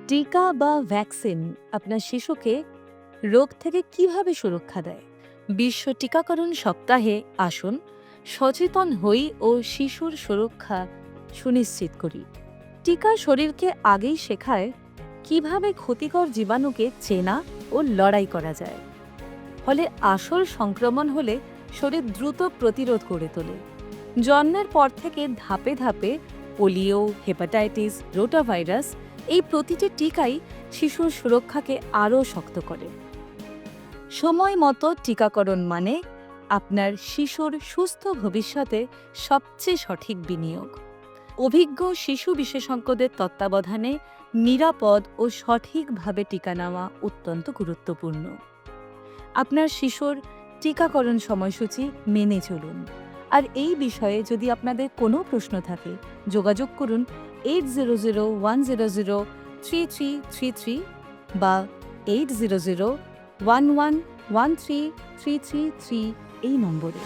টিকা বা ভ্যাকসিন আপনার শিশুকে রোগ থেকে কিভাবে সুরক্ষা দেয়? বিশ্ব টিকাকরণ সপ্তাহে আসুন সচেতন হই ও শিশুর সুরক্ষা সুনিশ্চিত করি। টিকা শরীরকে আগেই শেখায় কিভাবে ক্ষতিকর জীবাণুকে চেনা ও লড়াই করা যায়। ফলে আসল সংক্রমণ হলে শরীর দ্রুত প্রতিরোধ করে তোলে। জন্মের পর থেকে ধাপে ধাপে পোলিও, হেপাটাইটিস, রোটাভাইরাস এই প্রতিটি টিকাই শিশুর সুরক্ষাকে আরও শক্ত করে। সময় মতো টিকাকরণ মানে আপনার শিশুর সুস্থ ভবিষ্যতে সবচেয়ে সঠিক বিনিয়োগ। অভিজ্ঞ শিশু বিশেষজ্ঞদের তত্ত্বাবধানে নিরাপদ ও সঠিকভাবে টিকা নেওয়া অত্যন্ত গুরুত্বপূর্ণ। আপনার শিশুর টিকাকরণ সময়সূচি মেনে চলুন। আর এই বিষয়ে যদি আপনাদের কোনো প্রশ্ন থাকে, যোগাযোগ করুন 8001003333 বা 8001113333 এই নম্বরে।